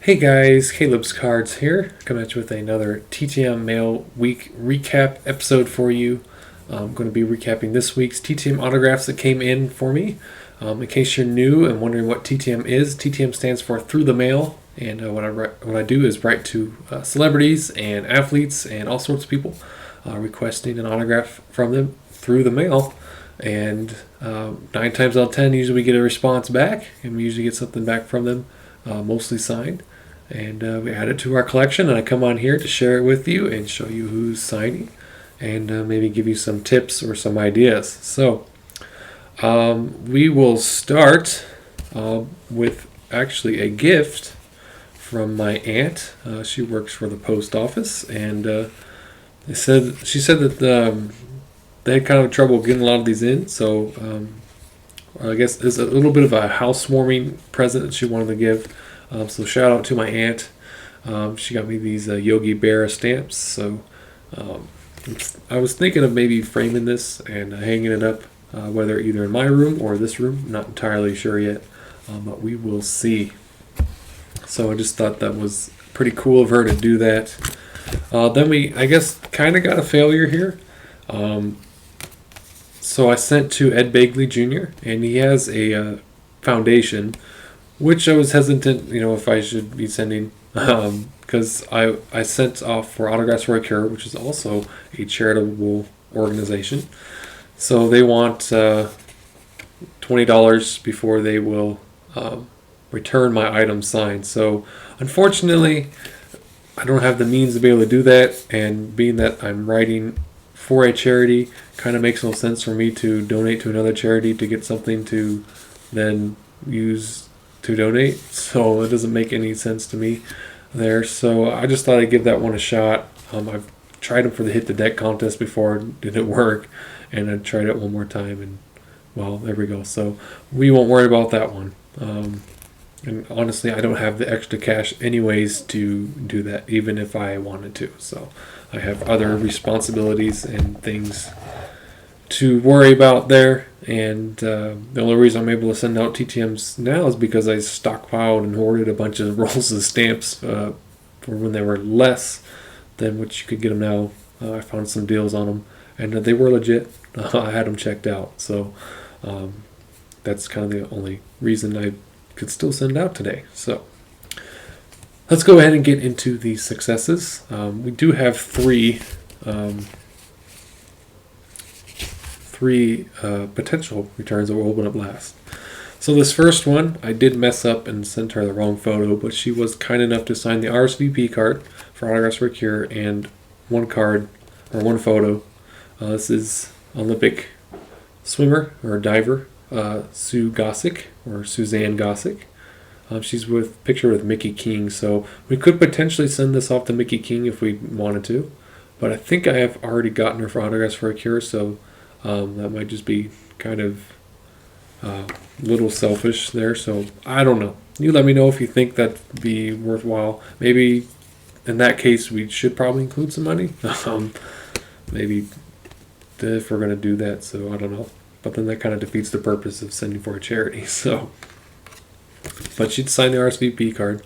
Hey guys, Caleb's Cards here, coming at you with another TTM Mail Week recap episode for you. I'm going to be recapping this week's TTM autographs that came in for me. In case you're new and wondering what TTM is, TTM stands for Through the Mail, and what I do is write to celebrities and athletes and all sorts of people, requesting an autograph from them through the mail. And 9 times out of 10, usually we get a response back, and we usually get something back from them, mostly signed. And we add it to our collection, and I come on here to share it with you and show you who's signing, and maybe give you some tips or some ideas. So we will start with actually a gift from my aunt. She works for the post office, and she said that they had kind of trouble getting a lot of these in. So I guess it's a little bit of a housewarming present that she wanted to give. So shout out to my aunt. She got me these Yogi Berra stamps. So I was thinking of maybe framing this and hanging it up, whether either in my room or this room. Not entirely sure yet, but we will see. So I just thought that was pretty cool of her to do that. Then we, I guess, kind of got a failure here. So I sent to Ed Begley Jr., and he has a foundation, which I was hesitant, if I should be sending, because I sent off for Autographs for a Cure, which is also a charitable organization. So they want $20 before they will return my item signed. So unfortunately, I don't have the means to be able to do that, and being that I'm writing for a charity, kind of makes no sense for me to donate to another charity to get something to then use to donate. So it doesn't make any sense to me there. So I just thought I'd give that one a shot. I've tried them for the Hit the Deck contest before, it didn't work, and I tried it one more time, and well, there we go. So we won't worry about that one. And honestly, I don't have the extra cash anyways to do that, even if I wanted to. So I have other responsibilities and things to worry about there. And the only reason I'm able to send out TTMs now is because I stockpiled and hoarded a bunch of rolls of stamps for when they were less than what you could get them now. I found some deals on them, and they were legit. I had them checked out. So that's kind of the only reason I could still send out today. So let's go ahead and get into the successes. We do have three potential returns that will open up last. So this first one, I did mess up and sent her the wrong photo, but she was kind enough to sign the RSVP card for Autographs for a Cure and one card, or one photo. This is Olympic swimmer or diver, Sue Gossick, or Suzanne Gossick. She's pictured with Mickey King, so we could potentially send this off to Mickey King if we wanted to, but I think I have already gotten her for Autographs for a Cure, so that might just be kind of a little selfish there. So I don't know. You let me know if you think that'd be worthwhile. Maybe in that case we should probably include some money. Maybe if we're going to do that, so I don't know. But then that kind of defeats the purpose of sending for a charity. So, but she'd sign the RSVP card.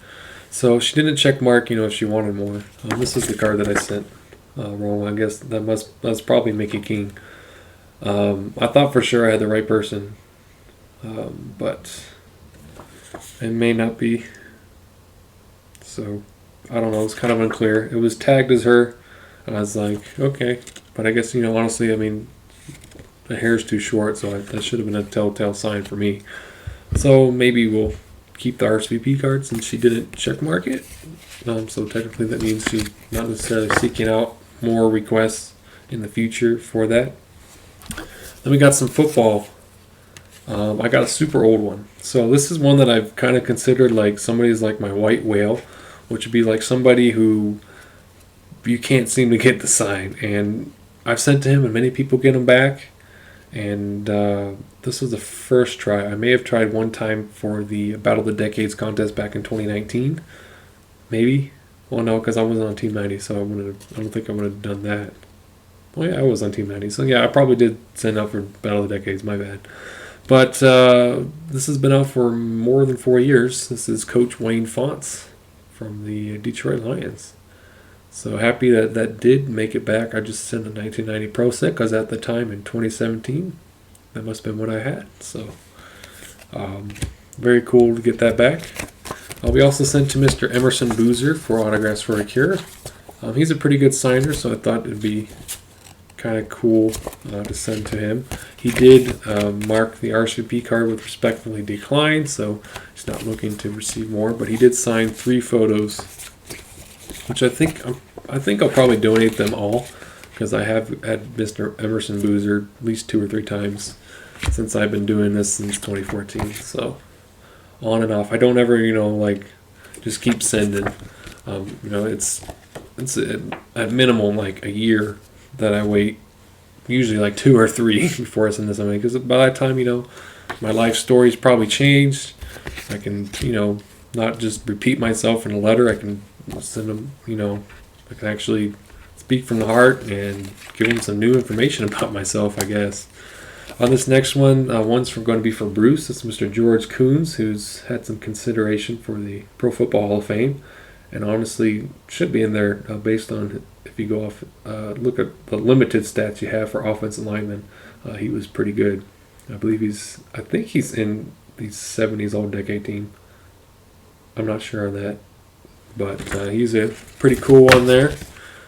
So she didn't check mark, if she wanted more. This is the card that I sent wrong. I guess that's probably Mickey King. I thought for sure I had the right person, but it may not be. So I don't know. It's kind of unclear. It was tagged as her, and I was like, okay. But I guess, honestly, the hair's too short, so that should have been a telltale sign for me. So maybe we'll keep the RSVP card since she didn't check mark it. So technically that means she's not necessarily seeking out more requests in the future for that. Then we got some football. I got a super old one. So this is one that I've kind of considered like somebody's like my white whale, which would be like somebody who you can't seem to get the sign. And I've sent to him, and many people get them back. And this was the first try. I may have tried one time for the Battle of the Decades contest back in 2019. Maybe. Well, no, because I wasn't on Team 90, so I don't think I would have done that. Well, yeah, I was on Team 90. So, yeah, I probably did send out for Battle of the Decades. My bad. But this has been out for more than 4 years. This is Coach Wayne Fonts from the Detroit Lions. So happy that that did make it back. I just sent a 1990 Pro set because at the time in 2017, that must have been what I had. So very cool to get that back. We also sent to Mr. Emerson Boozer for Autographs for a Cure. He's a pretty good signer, so I thought it'd be kind of cool to send to him. He did mark the RSVP card with respectfully declined, so he's not looking to receive more. But he did sign 3 photos, which I think I'll probably donate them all because I have had Mr. Emerson Boozer at least 2 or 3 times since I've been doing this since 2014. So on and off. I don't ever, like just keep sending. It's at minimum like a year that I wait, usually like 2 or 3 before I send to somebody, because by that time, my life story's probably changed. I can, not just repeat myself in a letter. I can send them, I can actually speak from the heart and give them some new information about myself, I guess. On this next one, one's going to be for Bruce. It's Mr. George Coons, who's had some consideration for the Pro Football Hall of Fame, and honestly should be in there based on, if you go off, look at the limited stats you have for offensive linemen. He was pretty good. I think he's in the 70s All-Decade team. I'm not sure on that, but he's a pretty cool one there.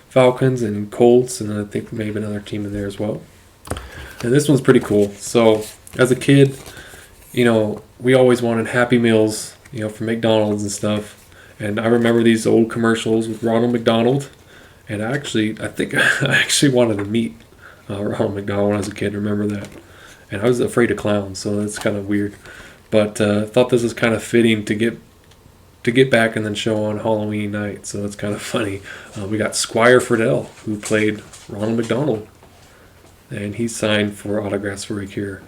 Falcons and Colts, and I think maybe another team in there as well. And this one's pretty cool. So as a kid, we always wanted Happy Meals, from McDonald's and stuff. And I remember these old commercials with Ronald McDonald. And I think I actually wanted to meet Ronald McDonald when I was a kid. Remember that. And I was afraid of clowns, so that's kind of weird. But I thought this was kind of fitting to get back and then show on Halloween night. So it's kind of funny. We got Squire Friedel, who played Ronald McDonald. And he signed for Autographs for a Cure.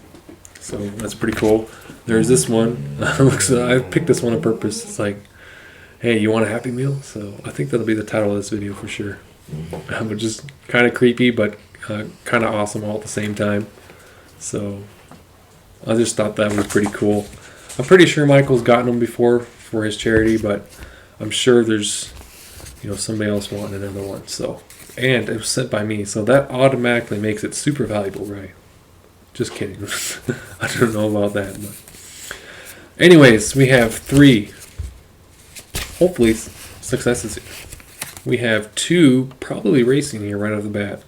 So that's pretty cool. There's this one. I picked this one on purpose. It's like, hey, you want a Happy Meal? So I think that'll be the title of this video for sure. But just kind of creepy, but kind of awesome all at the same time. So I just thought that was pretty cool. I'm pretty sure Michael's gotten them before for his charity, but I'm sure there's somebody else wanting another one. So. And it was sent by me, so that automatically makes it super valuable, right? Just kidding. I don't know about that. But anyways, we have 3, hopefully, successes. We have 2 probably racing here right off the bat.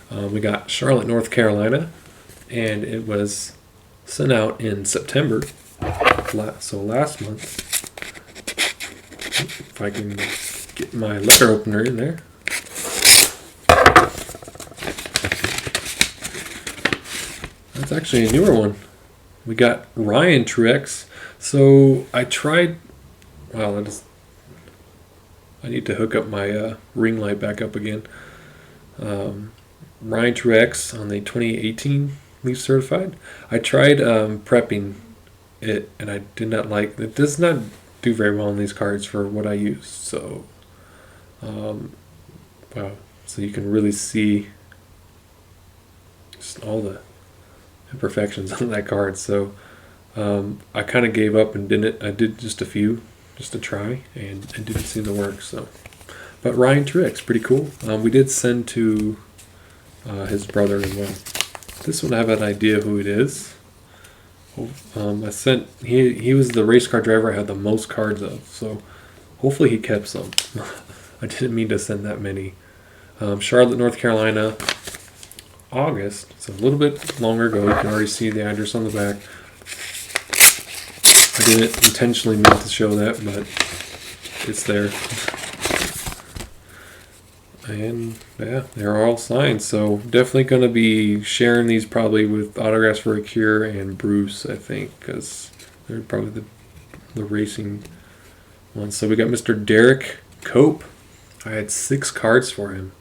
We got Charlotte, North Carolina, and it was sent out in September, so last month. If I can get my letter opener in there. That's actually a newer one. We got Ryan Truex. So I tried. Wow, I need to hook up my ring light back up again. Ryan Truex on the 2018 Leaf Certified. I tried prepping it, and I did not like. It does not do very well on these cards for what I use. So, wow. So you can really see just all the imperfections on that card. So I kind of gave up and didn't. I did just a few just to try, and it didn't seem to work. So, but Ryan Truex, pretty cool. We did send to his brother as well. This one I have an idea who it is. I sent. He was the race car driver I had the most cards of. So hopefully he kept some. I didn't mean to send that many. Charlotte, North Carolina. August, so a little bit longer ago. You can already see the address on the back. I didn't intentionally mean to show that, but it's there. And yeah, they're all signed. So definitely going to be sharing these probably with Autographs for a Cure and Bruce, I think, because they're probably the racing ones. So we got Mr. Derek Cope. I had 6 cards for him,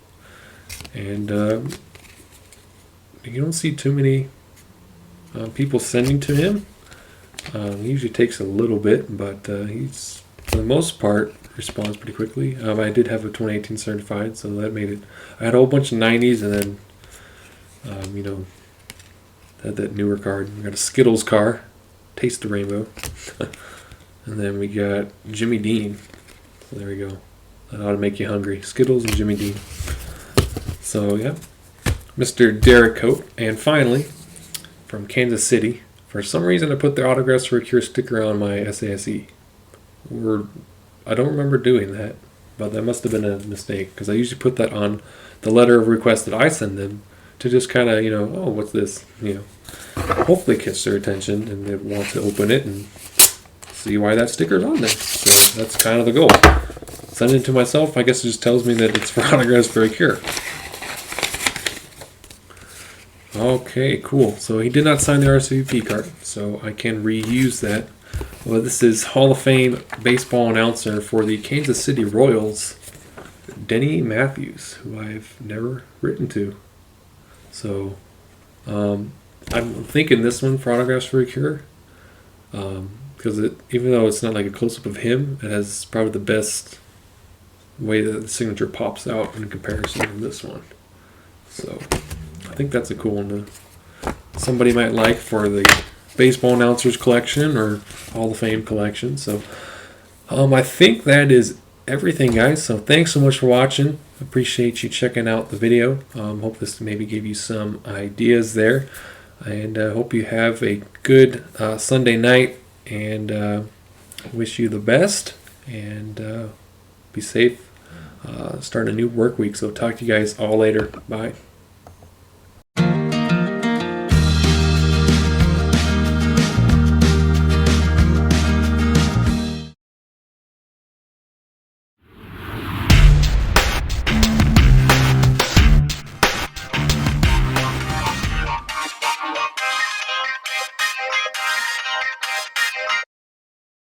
and you don't see too many people sending to him. He usually takes a little bit, but he's, for the most part, responds pretty quickly. I did have a 2018 certified, so that made it. I had a whole bunch of 90s, and then, had that newer card. We got a Skittles car, Taste the Rainbow. And then we got Jimmy Dean. So there we go. That ought to make you hungry. Skittles and Jimmy Dean. So yeah, Mr. Derek Coate. And finally, from Kansas City, for some reason I put their Autographs for a Cure sticker on my SASE. I don't remember doing that, but that must have been a mistake, because I usually put that on the letter of request that I send them to just kind of, oh, what's this? Hopefully catch their attention and they want to open it and see why that sticker's on there. So that's kind of the goal. Sending it to myself, I guess it just tells me that it's for Autographs for a Cure. Okay, cool. So he did not sign the RSVP card, so I can reuse that. Well, this is Hall of Fame baseball announcer for the Kansas City Royals, Denny Matthews, who I've never written to. So I'm thinking this one for Autographs for a Cure, because even though it's not like a close-up of him, it has probably the best way that the signature pops out in comparison to this one. So I think that's a cool one somebody might like for the baseball announcers collection or Hall of Fame collection. So I think that is everything, guys. So thanks so much for watching. Appreciate you checking out the video. Hope this maybe gave you some ideas there, and hope you have a good Sunday night, and wish you the best, and be safe starting a new work week. So talk to you guys all later. Bye.